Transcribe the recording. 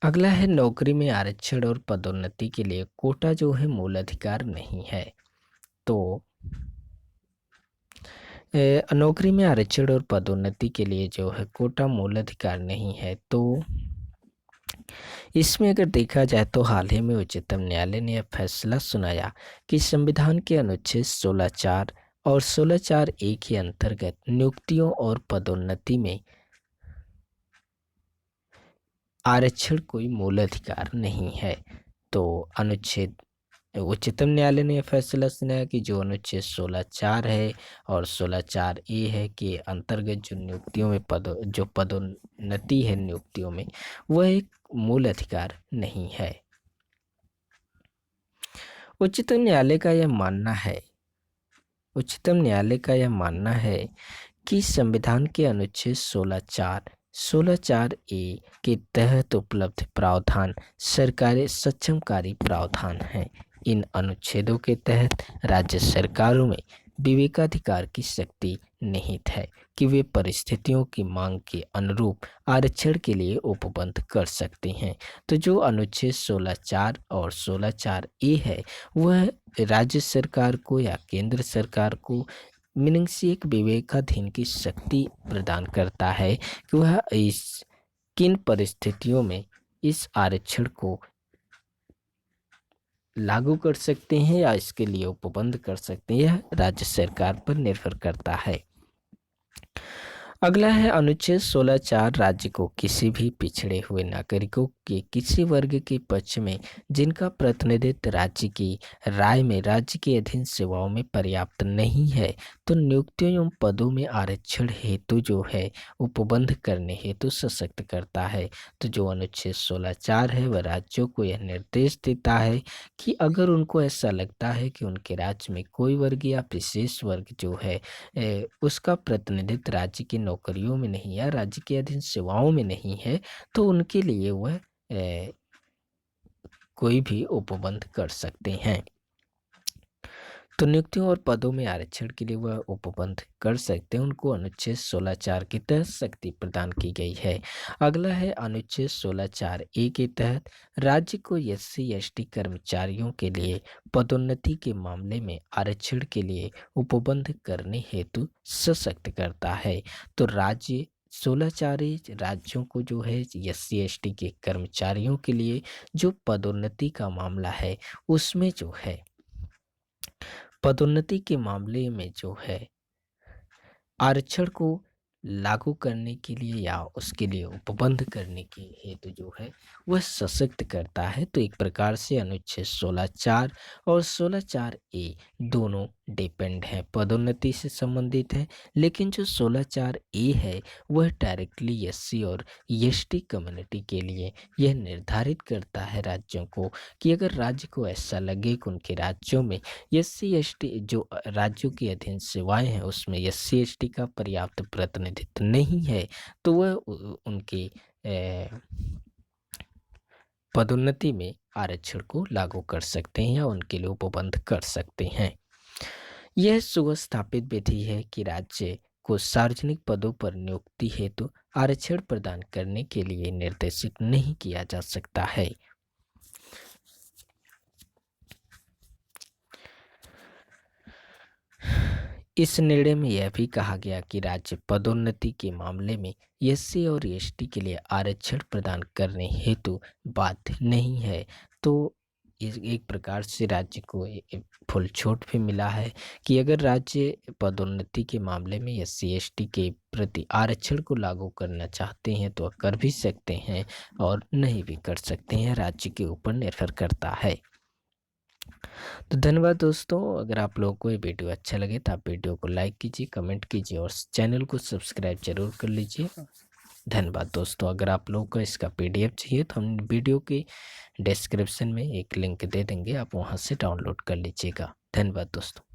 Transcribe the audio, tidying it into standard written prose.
अगला है नौकरी में आरक्षण और पदोन्नति के लिए कोटा जो है मूल अधिकार नहीं है। तो नौकरी में आरक्षण और पदोन्नति के लिए जो है कोटा मूल अधिकार नहीं है। तो इसमें अगर देखा जाए तो हाल ही में उच्चतम न्यायालय ने यह फैसला सुनाया कि संविधान के अनुच्छेद 16(4) और 16(4)(a) के अंतर्गत नियुक्तियों और पदोन्नति में आरक्षण कोई मूल अधिकार नहीं है। तो उच्चतम न्यायालय ने यह फैसला सुनाया कि जो अनुच्छेद 16(4) है और 16(4)(a) है के अंतर्गत जो नियुक्तियों में पदोन्नति है नियुक्तियों में, वह एक मूल अधिकार नहीं है। उच्चतम न्यायालय का यह मानना है कि संविधान के अनुच्छेद 16(4)(a) के तहत उपलब्ध प्रावधान सरकारी सक्षमकारी प्रावधान हैं। इन अनुच्छेदों के तहत राज्य सरकारों में विवेकाधिकार की शक्ति निहित है कि वे परिस्थितियों की मांग के अनुरूप आरक्षण के लिए उपबंध कर सकते हैं। तो जो अनुच्छेद 16(4) और 16(4)(a) है, वह राज्य सरकार को या केंद्र सरकार को मीनिंग से एक विवेकाधीन की शक्ति प्रदान करता है कि वह इस किन परिस्थितियों में इस आरक्षण को लागू कर सकते हैं या इसके लिए उपबंध कर सकते हैं, यह राज्य सरकार पर निर्भर करता है। अगला है अनुच्छेद 16(4) राज्य को किसी भी पिछड़े हुए नागरिकों के किसी वर्ग के पक्ष में जिनका प्रतिनिधित्व राज्य की राय में राज्य के अधीन सेवाओं में पर्याप्त नहीं है, तो नियुक्तियों एवं पदों में आरक्षण हेतु जो है उपबंध करने हेतु सशक्त करता है। तो जो अनुच्छेद 16(4) है वह राज्यों को यह निर्देश देता है कि अगर उनको ऐसा लगता है कि उनके राज्य में कोई वर्ग या विशेष वर्ग जो है उसका प्रतिनिधित्व राज्य की नौकरियों में नहीं या राज्य के अधीन सेवाओं में नहीं है, तो उनके लिए वह कोई भी उपबंध कर सकते हैं। तो नियुक्तियों और पदों में आरक्षण के लिए वह उपबंध कर सकते हैं, उनको अनुच्छेद 16(4) के तहत शक्ति प्रदान की गई है। अगला है अनुच्छेद 16(4)(a) के तहत राज्य को SC/ST कर्मचारियों के लिए पदोन्नति के मामले में आरक्षण के लिए उपबंध करने हेतु सशक्त करता है। तो राज्य 16(4) राज्यों को जो है SC/ST के कर्मचारियों के लिए जो पदोन्नति का मामला है, उसमें जो है पदोन्नति के मामले में जो है आरक्षण को लागू करने के लिए या उसके लिए उपबंध करने के हेतु जो है वह सशक्त करता है। तो एक प्रकार से अनुच्छेद 16(4) और 16(4)(a) दोनों डिपेंड है, पदोन्नति से संबंधित है, लेकिन जो 16(4)(a) है वह डायरेक्टली SC और ST कम्युनिटी के लिए यह निर्धारित करता है राज्यों को कि अगर राज्य को ऐसा लगे कि उनके राज्यों में SC/ST जो राज्यों के अधीन सेवाएं हैं उसमें SC/ST का पर्याप्त प्रतिनिधित्व नहीं है, तो वह उनके पदोन्नति में आरक्षण को लागू कर सकते हैं या उनके लिए उपबंध कर सकते हैं। यह सुव्यवस्थित विधि है कि राज्य को सार्वजनिक पदों पर नियुक्ति हेतु आरक्षण प्रदान करने के लिए निर्देशित नहीं किया जा सकता है। इस निर्णय में यह भी कहा गया कि राज्य पदोन्नति के मामले में SC और ST के लिए आरक्षण प्रदान करने हेतु बाध्य नहीं है। तो एक प्रकार से राज्य को फुल छूट भी मिला है कि अगर राज्य पदोन्नति के मामले में SC/ST के प्रति आरक्षण को लागू करना चाहते हैं तो कर भी सकते हैं और नहीं भी कर सकते हैं, राज्य के ऊपर निर्भर करता है। तो धन्यवाद दोस्तों, अगर आप लोगों को ये वीडियो अच्छा लगे तो आप वीडियो को लाइक कीजिए, कमेंट कीजिए और चैनल को सब्सक्राइब जरूर कर लीजिए। धन्यवाद दोस्तों। अगर आप लोगों को इसका PDF चाहिए तो हम वीडियो के डिस्क्रिप्शन में एक लिंक दे देंगे, आप वहां से डाउनलोड कर लीजिएगा। धन्यवाद दोस्तों।